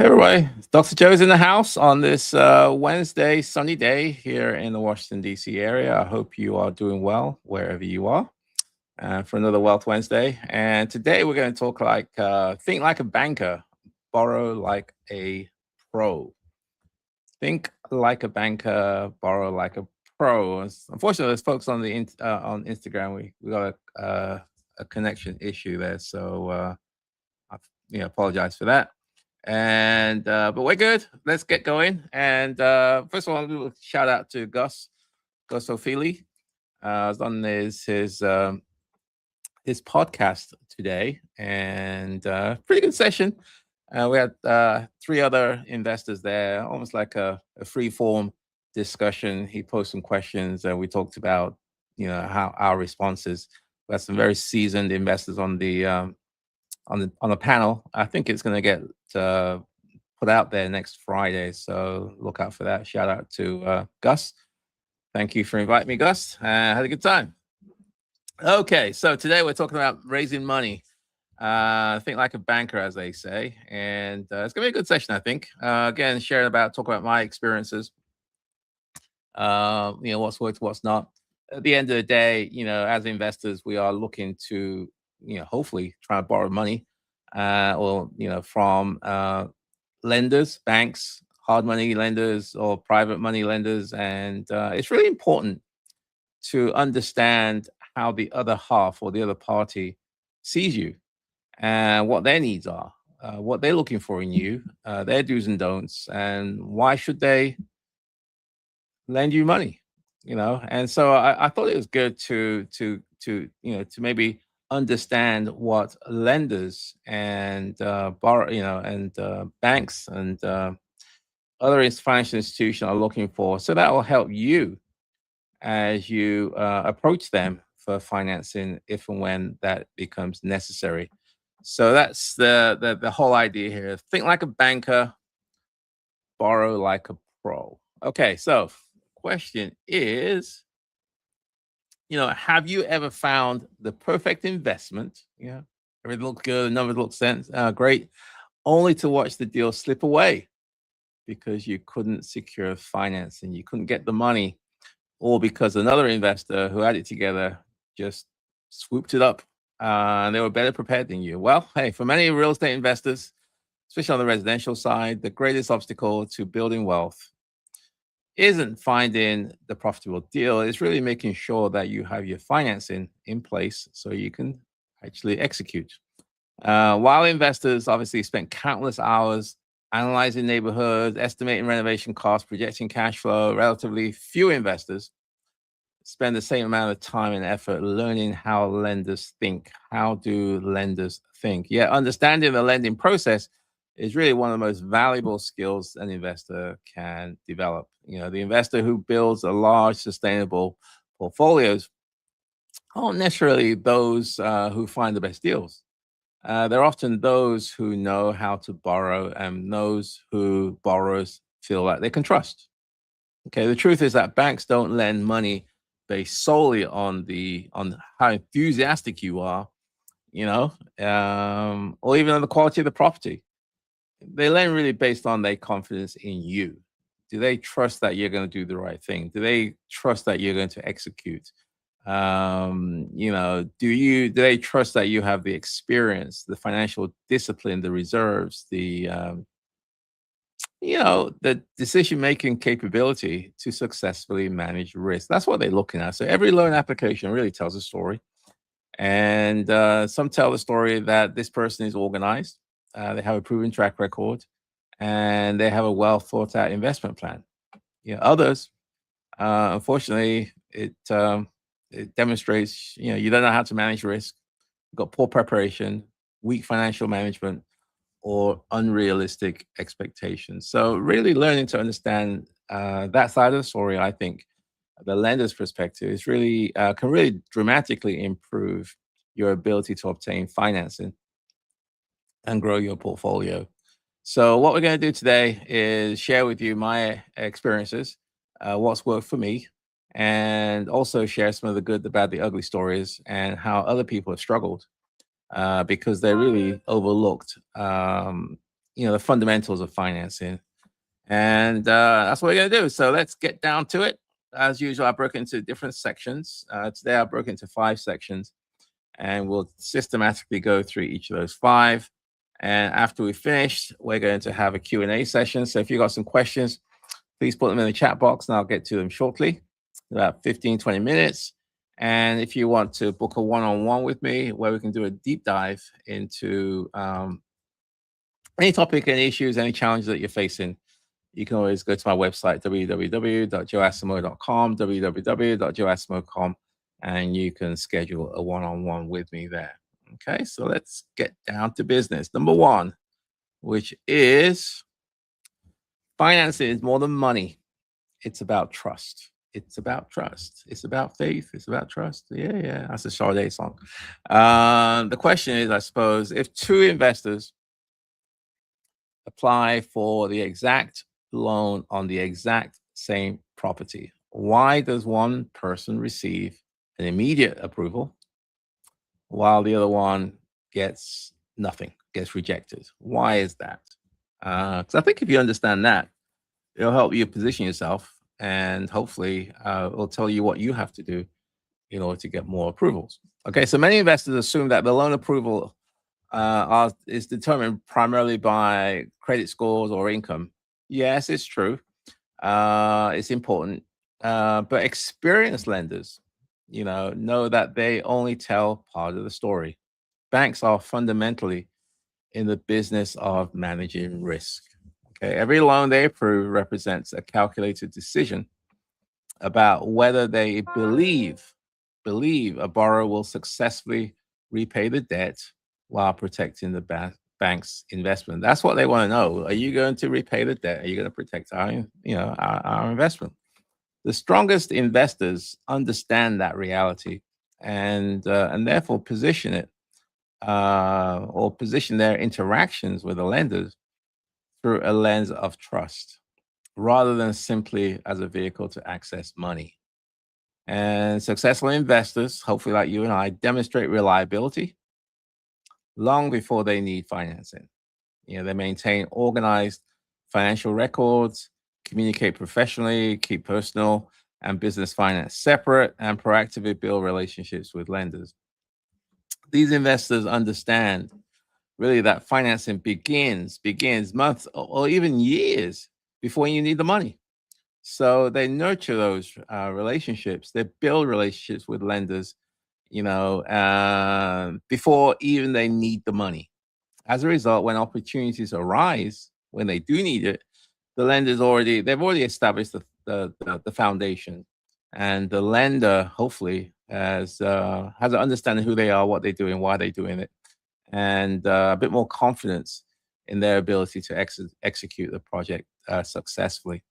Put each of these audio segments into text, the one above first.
Hey everybody, Dr. Joe's in the house on this Wednesday, sunny day here in the Washington, D.C. area. I hope you are doing well wherever you are for another Wealth Wednesday. And today we're going to talk think like a banker, borrow like a pro. Think like a banker, borrow like a pro. Unfortunately, there's folks on on Instagram. We got a connection issue there, so I apologize for that. And but we're good. Let's get going. And first of all, I'll do a shout out to Gus O'Feely. I was on his podcast today, and pretty good session. We had three other investors there, almost like a free form discussion. He posed some questions, and we talked about how our responses. We had some very seasoned investors on the panel. I think it's going to get uh, put out there next Friday, so look out for that. Shout out to Gus. Thank you for inviting me, Gus. Had a good time. Okay, so today we're talking about raising money. Think like a banker, as they say, and it's gonna be a good session, I think. Again, talk about my experiences. What's worked, what's not. At the end of the day, as investors, we are looking to, hopefully try to borrow money, or from lenders, banks, hard money lenders, or private money lenders, and it's really important to understand how the other half or the other party sees you and what their needs are, what they're looking for in you, their do's and don'ts, and why should they lend you money. And so I thought it was good to maybe understand what lenders and banks and other financial institutions are looking for, so that will help you as you approach them for financing if and when that becomes necessary. So that's the whole idea here. Think like a banker, borrow like a pro. Okay, so question is, have you ever found the perfect investment? Everything looks good, the numbers look great, only to watch the deal slip away because you couldn't secure financing, you couldn't get the money, or because another investor who had it together just swooped it up, and they were better prepared than you. Well, hey, for many real estate investors, especially on the residential side, the greatest obstacle to building wealth isn't finding the profitable deal. It's really making sure that you have your financing in place so you can actually execute. While investors obviously spend countless hours analyzing neighborhoods, estimating renovation costs, projecting cash flow, relatively few investors spend the same amount of time and effort learning how lenders think. How do lenders think? Yeah, understanding the lending process is really one of the most valuable skills an investor can develop. The investor who builds a large, sustainable portfolios aren't necessarily those who find the best deals. They're often those who know how to borrow and those who borrowers feel like they can trust. Okay, the truth is that banks don't lend money based solely on how enthusiastic you are, or even on the quality of the property. They lend really based on their confidence in you. Do they trust that you're going to do the right thing? Do they trust that you're going to execute? Do they trust that you have the experience, the financial discipline, the reserves, the decision making capability to successfully manage risk? That's what they're looking at. So every loan application really tells a story. And some tell the story that this person is organized, they have a proven track record, and they have a well thought out investment plan. Others, unfortunately, it demonstrates you don't know how to manage risk, you've got poor preparation, weak financial management, or unrealistic expectations. So really learning to understand that side of the story, I think the lender's perspective is really can really dramatically improve your ability to obtain financing and grow your portfolio. So what we're going to do today is share with you my experiences, what's worked for me, and also share some of the good, the bad, the ugly stories, and how other people have struggled because they're really overlooked. the fundamentals of financing. And that's what we're going to do. So let's get down to it. As usual, I broke into different sections. Today, I broke into 5 sections, and we'll systematically go through each of those 5. And after we finish, we're going to have a Q&A session. So if you've got some questions, please put them in the chat box, and I'll get to them shortly, about 15, 20 minutes. And if you want to book a one-on-one with me, where we can do a deep dive into any topic, any issues, any challenges that you're facing, you can always go to my website, www.joeasamoah.com, www.joeasamoah.com, and you can schedule a one-on-one with me there. Okay, so let's get down to business. Number 1, which is financing is more than money. It's about trust. It's about trust. It's about faith. It's about trust. Yeah. That's a Sade song. The question is, I suppose, if 2 investors apply for the exact loan on the exact same property, why does one person receive an immediate approval while the other one gets nothing, gets rejected? Why is that? Because I think if you understand that, it'll help you position yourself, and hopefully it'll tell you what you have to do in order to get more approvals. Okay, so many investors assume that the loan approval is determined primarily by credit scores or income. Yes, it's true. It's important. But experienced lenders, know that they only tell part of the story. Banks are fundamentally in the business of managing risk. Okay, every loan they approve represents a calculated decision about whether they believe a borrower will successfully repay the debt while protecting the bank's investment. That's what they want to know. Are you going to repay the debt? Are you going to protect our investment? The strongest investors understand that reality, and therefore position it or position their interactions with the lenders through a lens of trust, rather than simply as a vehicle to access money. And successful investors, hopefully like you and I, demonstrate reliability long before they need financing. They maintain organized financial records, communicate professionally, keep personal and business finance separate, and proactively build relationships with lenders. These investors understand really that financing begins months or even years before you need the money. So they nurture those relationships. They build relationships with lenders, before even they need the money. As a result, when opportunities arise, when they do need it, the lender's they've already established the foundation, and the lender hopefully has an understanding who they are, what they're doing, why they're doing it, and a bit more confidence in their ability to execute the project successfully.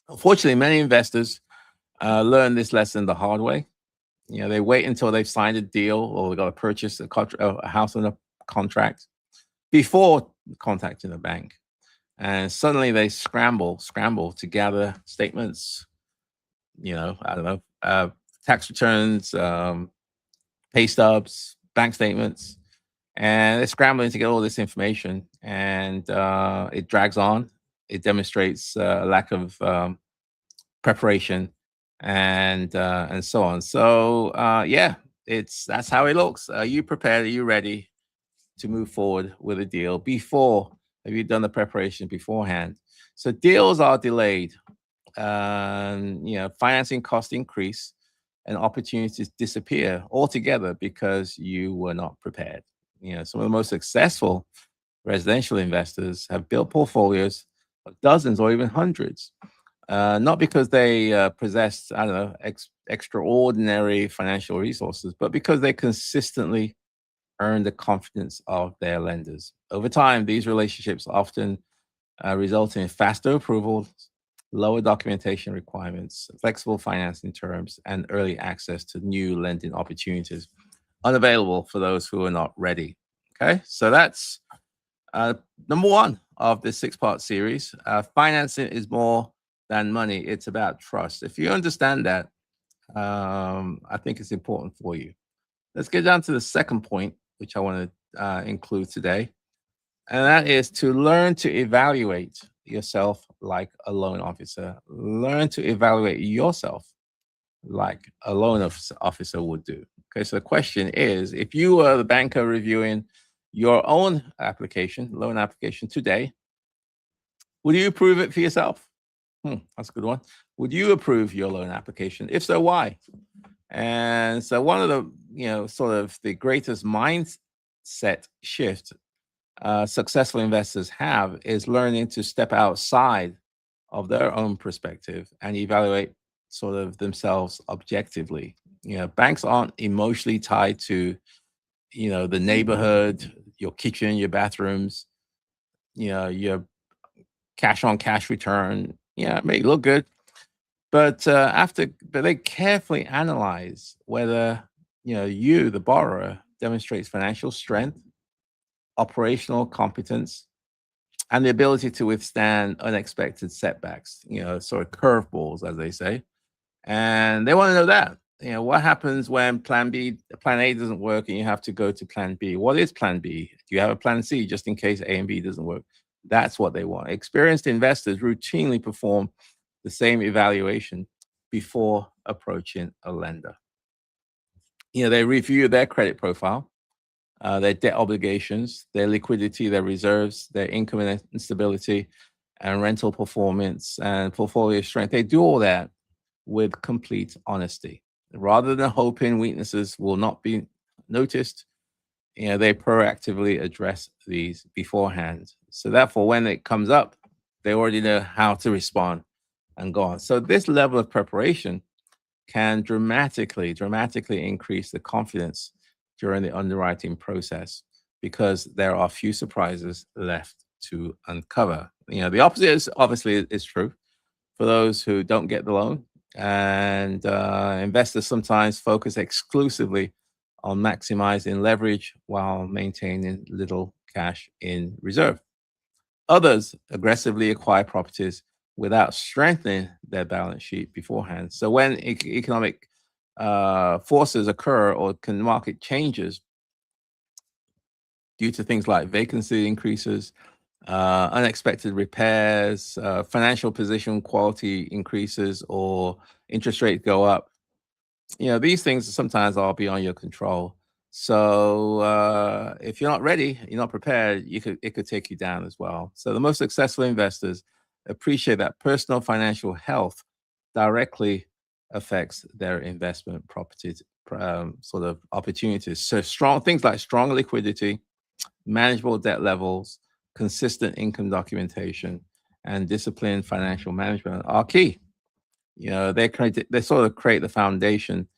Unfortunately, many investors learn this lesson the hard way. They wait until they've signed a deal or they got to purchase a house on a contract before contacting the bank. And suddenly they scramble to gather statements, tax returns, pay stubs, bank statements, and they're scrambling to get all this information, and it drags on. It demonstrates a lack of preparation, and so on. So that's how it looks. Are you prepared? Are you ready to move forward with a deal before? Have you done the preparation beforehand? So deals are delayed. Financing costs increase, and opportunities disappear altogether because you were not prepared. Some of the most successful residential investors have built portfolios of dozens or even hundreds, not because they possessed, extraordinary financial resources, but because they consistently earn the confidence of their lenders. Over time, these relationships often result in faster approvals, lower documentation requirements, flexible financing terms, and early access to new lending opportunities unavailable for those who are not ready. Okay, so that's number 1 of this 6-part series. Financing is more than money. It's about trust. If you understand that, I think it's important for you. Let's get down to the second point, which I want to include today. and that is to learn to evaluate yourself like a loan officer. Learn to evaluate yourself like a officer would do. Okay, so the question is, if you were the banker reviewing your own application, loan application today, would you approve it for yourself? That's a good one. Would you approve your loan application? If so, why? And so one of the, sort of the greatest mindset shift successful investors have is learning to step outside of their own perspective and evaluate sort of themselves objectively. Banks aren't emotionally tied to, the neighborhood, your kitchen, your bathrooms, your cash on cash return. Yeah, it may look good, but they carefully analyze whether, you, the borrower, demonstrates financial strength, operational competence, and the ability to withstand unexpected setbacks, sort of curveballs, as they say. And they want to know that. What happens when plan A doesn't work and you have to go to plan B? What is plan B? Do you have a plan C just in case A and B doesn't work? That's what they want. Experienced investors routinely perform the same evaluation before approaching a lender. They review their credit profile, their debt obligations, their liquidity, their reserves, their income and stability, and rental performance and portfolio strength. They do all that with complete honesty. Rather than hoping weaknesses will not be noticed, they proactively address these beforehand. So therefore, when it comes up, they already know how to respond and go on. So this level of preparation can dramatically increase the confidence during the underwriting process because there are few surprises left to uncover. The opposite is obviously is true for those who don't get the loan, and investors sometimes focus exclusively on maximizing leverage while maintaining little cash in reserve. Others aggressively acquire properties without strengthening their balance sheet beforehand. So when economic forces occur or can market changes due to things like vacancy increases, unexpected repairs, financial position quality increases, or interest rates go up, these things sometimes are beyond your control. So if you're not ready, you're not prepared, it could take you down as well. So the most successful investors appreciate that personal financial health directly affects their investment properties, sort of opportunities. So strong things like strong liquidity, manageable debt levels, consistent income documentation, and disciplined financial management are key. They sort of create the foundation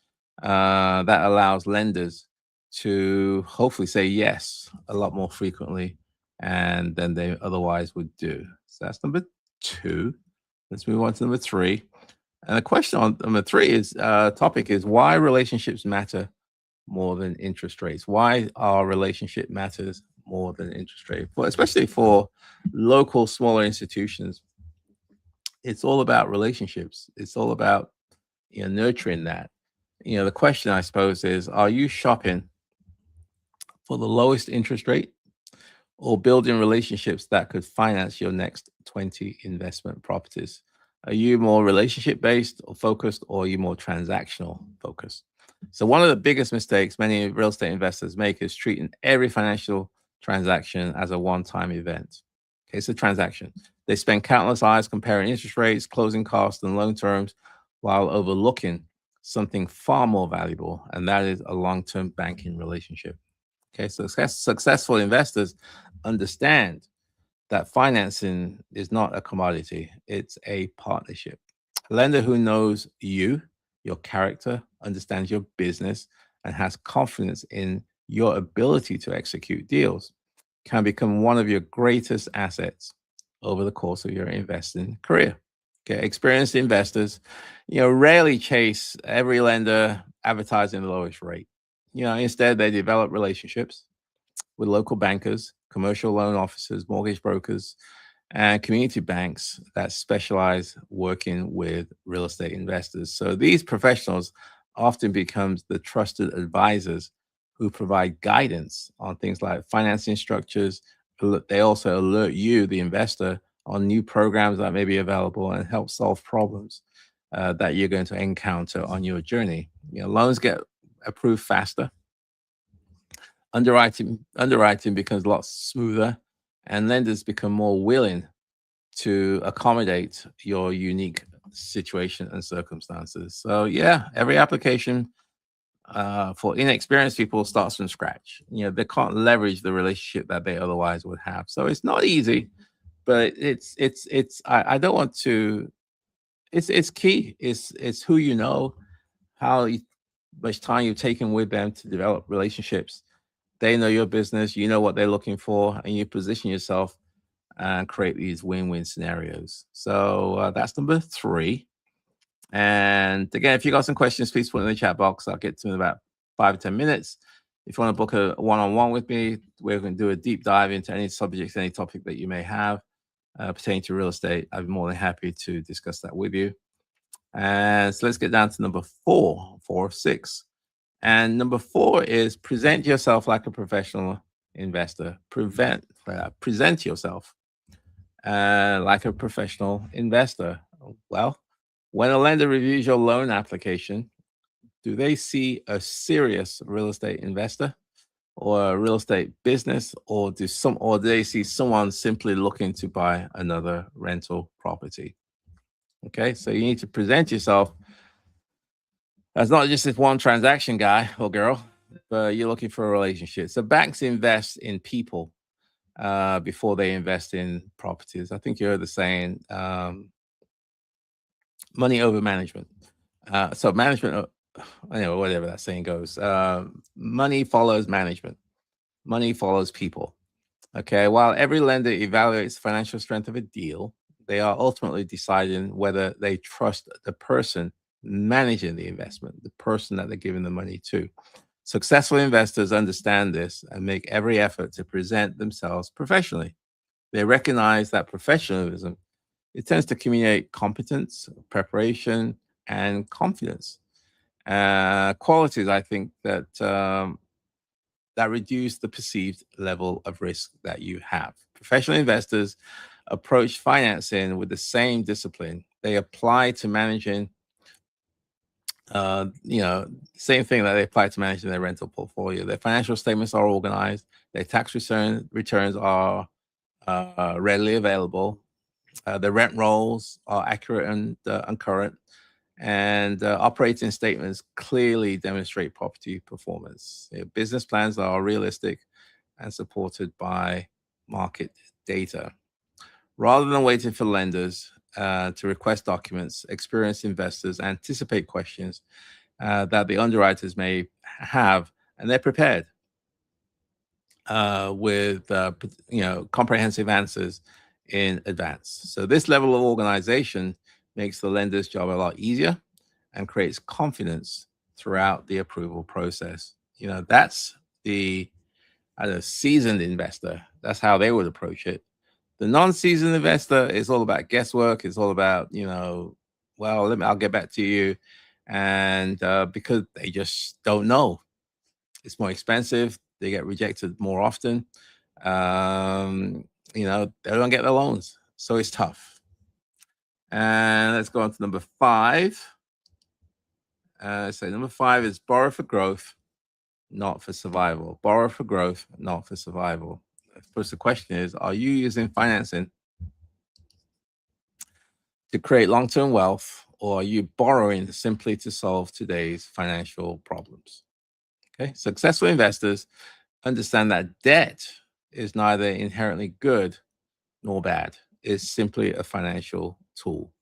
that allows lenders to hopefully say yes a lot more frequently and than they otherwise would do. So that's number two. Let's move on to number three. And the question on number three is topic is why relationships matter more than interest rates. Why our relationship matters more than interest rate, especially for local smaller institutions. It's all about relationships. It's all about nurturing that. The question I suppose is: are you shopping for the lowest interest rate, or building relationships that could finance your next 20 investment properties? Are you more relationship based or focused, or are you more transactional focused? So, one of the biggest mistakes many real estate investors make is treating every financial transaction as a one time event. Okay, it's a transaction. They spend countless hours comparing interest rates, closing costs, and loan terms while overlooking something far more valuable, and that is a long term banking relationship. Okay, so successful investors understand that financing is not a commodity, it's a partnership. A lender who knows you, your character, understands your business, and has confidence in your ability to execute deals can become one of your greatest assets over the course of your investing career. Okay, experienced investors, rarely chase every lender advertising the lowest rate. Instead, they develop relationships with local bankers, commercial loan officers, mortgage brokers, and community banks that specialize working with real estate investors. So these professionals often becomes the trusted advisors who provide guidance on things like financing structures, they also alert you, the investor, on new programs that may be available and help solve problems that you're going to encounter on your journey. Loans get approved faster. Underwriting becomes a lot smoother, and lenders become more willing to accommodate your unique situation and circumstances. So yeah, every application for inexperienced people starts from scratch. They can't leverage the relationship that they otherwise would have. So it's not easy, but I don't want to. It's key. It's who you know, much time you've taken with them to develop relationships. They know your business. You know what they're looking for, and you position yourself and create these win-win scenarios. So that's number 3. And again, if you got some questions, please put in the chat box. I'll get to them in about 5 or 10 minutes. If you want to book a one-on-one with me, we're going to do a deep dive into any subjects, any topic that you may have pertaining to real estate. I'd be more than happy to discuss that with you. And so let's get down to number 4 of 6. And number 4 is present yourself like a professional investor. Present yourself like a professional investor. Well, when a lender reviews your loan application, do they see a serious real estate investor or a real estate business, or do they see someone simply looking to buy another rental property? Okay, so you need to present yourself as not just this one transaction guy or girl, but you're looking for a relationship. So banks invest in people before they invest in properties. I think you heard the saying, money over management. So management, whatever that saying goes, money follows management. Money follows people. Okay, while every lender evaluates the financial strength of a deal, they are ultimately deciding whether they trust the person managing the investment, the person that they're giving the money to. Successful investors understand this and make every effort to present themselves professionally. They recognize that professionalism, it tends to communicate competence, preparation, and confidence. Qualities, I think, that reduce the perceived level of risk that you have. Professional investors approach financing with the same discipline they apply to managing, same thing that they apply to managing their rental portfolio. Their financial statements are organized. Their tax returns are readily available. The rent rolls are accurate and current, and operating statements clearly demonstrate property performance. Business plans are realistic and supported by market data. Rather than waiting for lenders to request documents, experienced investors anticipate questions that the underwriters may have, and they're prepared with comprehensive answers in advance. So this level of organization makes the lender's job a lot easier and creates confidence throughout the approval process. That's the seasoned investor. That's how they would approach it. The non-seasoned investor is all about guesswork. It's all about, I'll get back to you. And because they just don't know, it's more expensive. They get rejected more often. They don't get the loans. So it's tough. And let's go on to number 5. So number 5 is borrow for growth, not for survival. Borrow for growth, not for survival. First, the question is, are you using financing to create long-term wealth, or are you borrowing simply to solve today's financial problems? Okay, successful investors understand that debt is neither inherently good nor bad. It's simply a financial tool.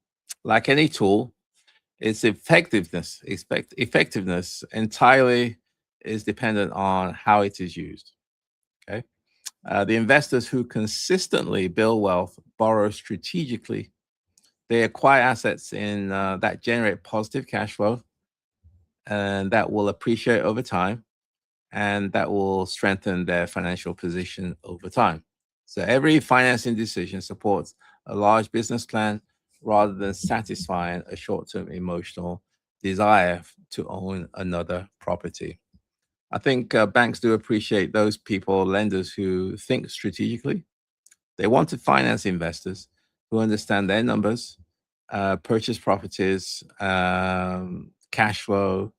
Like any tool, its effectiveness entirely is dependent on how it is used. Okay, the investors who consistently build wealth borrow strategically. They acquire assets that generate positive cash flow, and that will appreciate over time, and that will strengthen their financial position over time. So every financing decision supports a large business plan rather than satisfying a short-term emotional desire to own another property. I think banks do appreciate those people, lenders who think strategically They want to finance investors who understand their numbers, purchase properties, cash flow,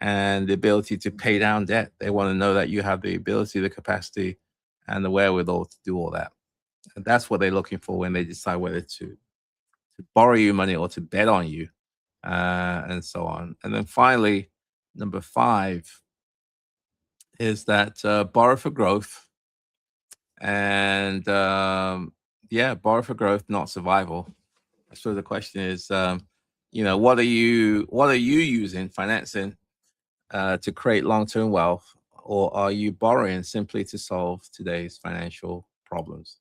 and the ability to pay down debt. They want to know that you have the ability, the capacity, and the wherewithal to do all that. And that's what they're looking for when they decide whether to borrow you money or to bet on you, and so on. And then finally, number 5 is that borrow for growth. And yeah, borrow for growth, not survival. So the question is, what are you using financing to create long-term wealth, or are you borrowing simply to solve today's financial problems?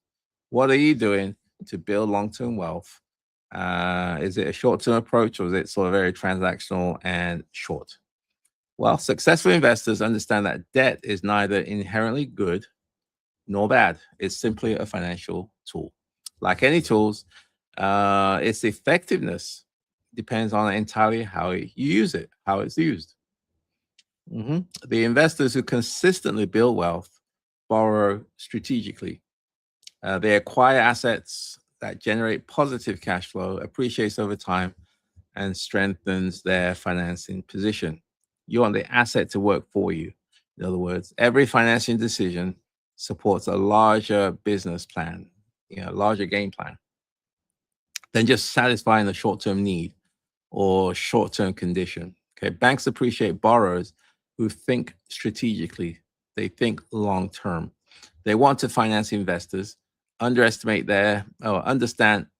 What are you doing to build long-term wealth? Is it a short-term approach, or is it sort of very transactional and short? Well, successful investors understand that debt is neither inherently good nor bad. It's simply a financial tool. Like any tools, its effectiveness depends on entirely how you use it, how it's used. The investors who consistently build wealth borrow strategically. They acquire assets that generate positive cash flow, appreciates over time, and strengthens their financing position. You want the asset to work for you. In other words, every financing decision supports a larger business plan, larger game plan than just satisfying a short-term need or short-term condition. Okay, banks appreciate borrowers who think strategically. They think long-term. They want to finance investors, understand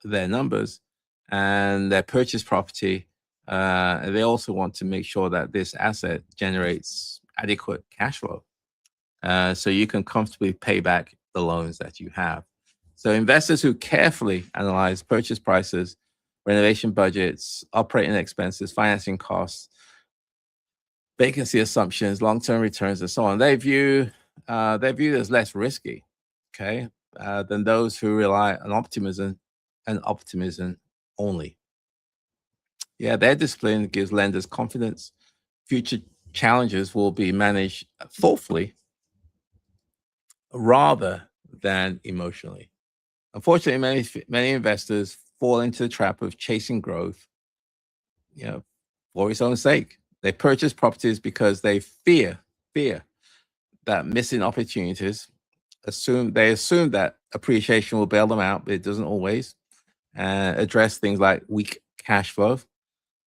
their numbers and their purchase property. They also want to make sure that this asset generates adequate cash flow, so you can comfortably pay back the loans that you have. So investors who carefully analyze purchase prices, renovation budgets, operating expenses, financing costs, vacancy assumptions, long-term returns, and so on, they're viewed as less risky, okay, than those who rely on optimism and optimism only. Yeah, their discipline gives lenders confidence. Future challenges will be managed thoughtfully rather than emotionally. Unfortunately, many investors fall into the trap of chasing growth, you know, for its own sake. They purchase properties because they fear that missing opportunities. They assume that appreciation will bail them out, but it doesn't always. Address things like weak cash flow,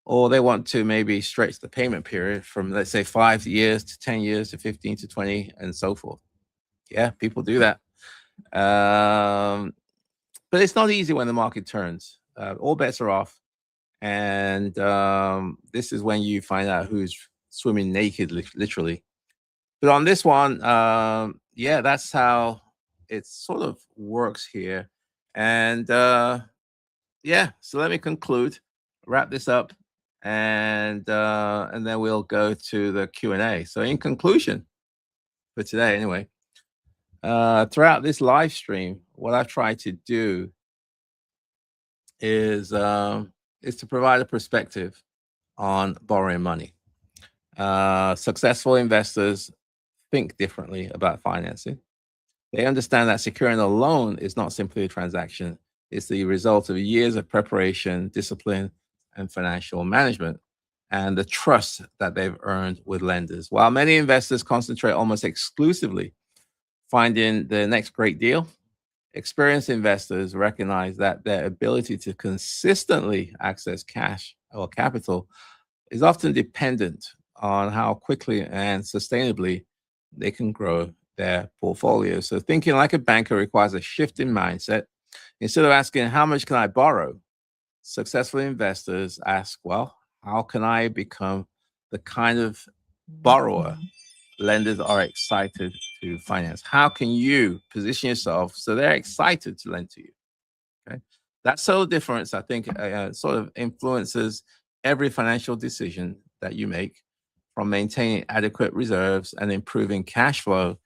or they want to maybe stretch the payment period from, let's say, 5 years to 10 years to 15 to 20, and so forth. Yeah, people do that. Um, but it's not easy when the market turns. All bets are off, and this is when you find out who's swimming naked, literally. But on this one, yeah, that's how it sort of works here. And yeah, so let me conclude, wrap this up, and then we'll go to the Q&A. So in conclusion, for today anyway, throughout this live stream, what I've tried to do is to provide a perspective on borrowing money. Successful investors think differently about financing. They understand that securing a loan is not simply a transaction, it's the result of years of preparation, discipline, and financial management, and the trust that they've earned with lenders. While many investors concentrate almost exclusively finding the next great deal, experienced investors recognize that their ability to consistently access cash or capital is often dependent on how quickly and sustainably they can grow their portfolio. So thinking like a banker requires a shift in mindset. Instead of asking, how much can I borrow? Successful investors ask, well, how can I become the kind of borrower lenders are excited to finance? How can you position yourself so they're excited to lend to you? Okay. That subtle difference, I think, sort of influences every financial decision that you make, from maintaining adequate reserves and improving cash flow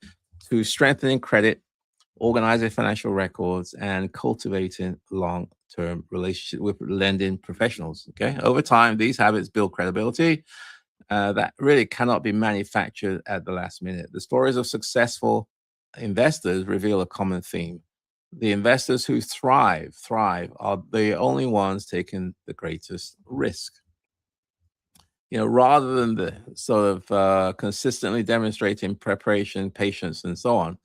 to strengthening credit, organizing financial records, and cultivating long-term relationship with lending professionals. Okay. Over time, these habits build credibility that really cannot be manufactured at the last minute. The stories of successful investors reveal a common theme. The investors who thrive are the only ones taking the greatest risk. Rather than the sort of consistently demonstrating preparation, patience, and so on,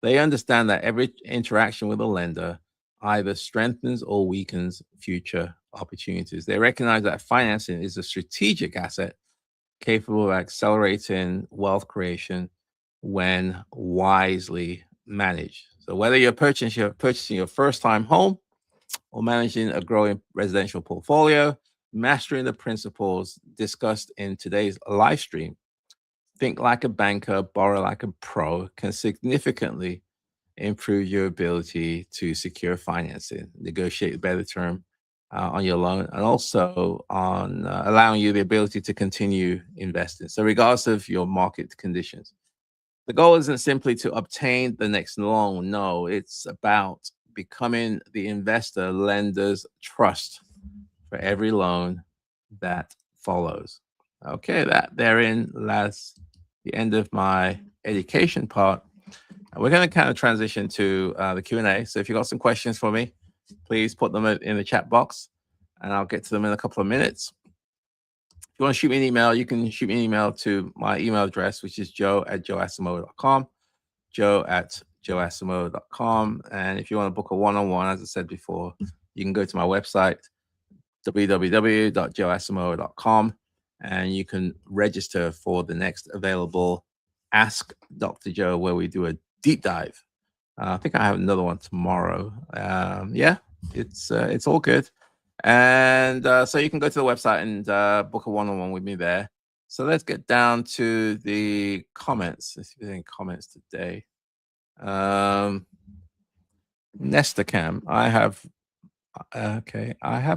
they understand that every interaction with a lender either strengthens or weakens future opportunities. They recognize that financing is a strategic asset capable of accelerating wealth creation when wisely managed. So whether you're purchasing your first time home or managing a growing residential portfolio, mastering the principles discussed in today's live stream, think like a banker, borrow like a pro, can significantly improve your ability to secure financing, negotiate a better term on your loan, and also on allowing you the ability to continue investing. So, regardless of your market conditions, the goal isn't simply to obtain the next loan. No, it's about becoming the investor lender's trust for every loan that follows. Okay, that therein lies the end of my education part. We're going to kind of transition to the Q&A. So if you've got some questions for me, please put them in the chat box, and I'll get to them in a couple of minutes. If you want to shoot me an email, you can shoot me an email to my email address, which is joe@joeasamoah.com, joe@joeasamoah.com. And if you want to book a one-on-one, as I said before, you can go to my website, www.joeasamoah.com, and you can register for the next available Ask Dr. Joe, where we do a deep dive. I think I have another one tomorrow. Yeah, it's all good. And so you can go to the website and book a one-on-one with me there. So let's get down to the comments. Let's see if there's any comments today. Nestor I have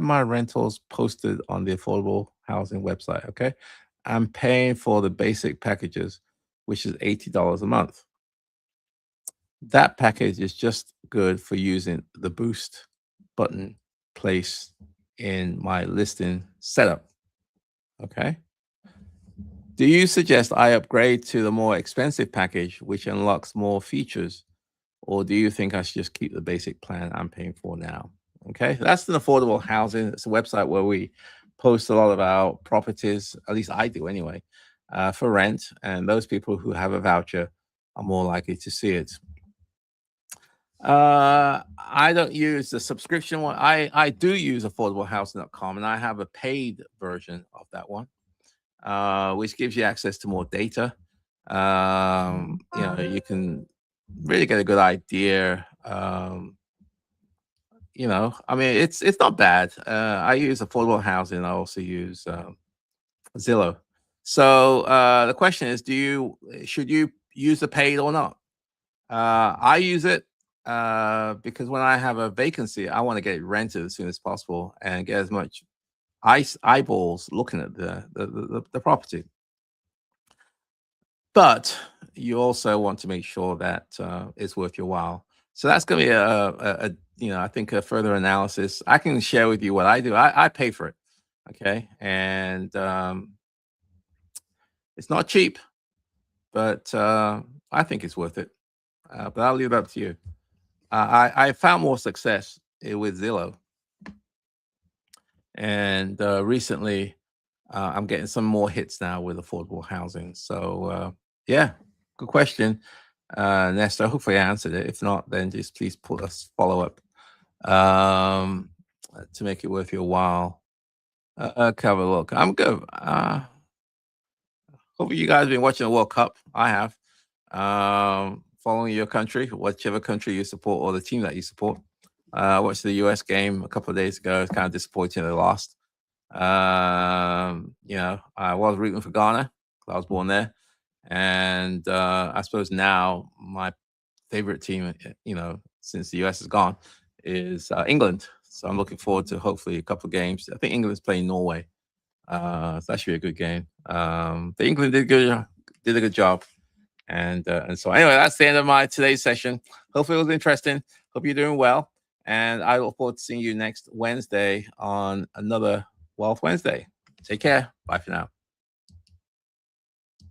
my rentals posted on the affordable housing website. Okay, I'm paying for the basic packages, which is $80 a month. That package is just good for using the boost button placed in my listing setup. Okay. Do you suggest I upgrade to the more expensive package, which unlocks more features? Or do you think I should just keep the basic plan I'm paying for now? Okay. That's an affordable housing. It's a website where we post a lot of our properties, at least I do anyway, for rent. And those people who have a voucher are more likely to see it. I don't use the subscription one. I do use affordablehousing.com, and I have a paid version of that one, which gives you access to more data. You can really get a good idea. I mean, it's not bad. I use affordable housing. I also use Zillow. So the question is, should you use the paid or not? I use it because when I have a vacancy, I want to get it rented as soon as possible and get as much eyeballs looking at the property. But you also want to make sure that it's worth your while. So that's going to be I think a further analysis. I can share with you what I do. I pay for it, okay, and it's not cheap, but I think it's worth it. But I'll leave it up to you. I found more success with Zillow, and recently I'm getting some more hits now with affordable housing. So yeah, good question, Nestor. Hopefully I answered it. If not, then just please put us follow up to make it worth your while. Have a look. I'm good. Hope you guys have been watching the World Cup. I have. Following your country, whichever country you support or the team that you support. I watched the US game a couple of days ago. It's kind of disappointing they lost. I was rooting for Ghana. I was born there. And I suppose now my favorite team, since the US is gone, is England. So I'm looking forward to hopefully a couple of games. I think England's playing Norway. So that should be a good game. But England did a good job. And so anyway, that's the end of my today's session. Hopefully it was interesting. Hope you're doing well. And I look forward to seeing you next Wednesday on another Wealth Wednesday. Take care. Bye for now.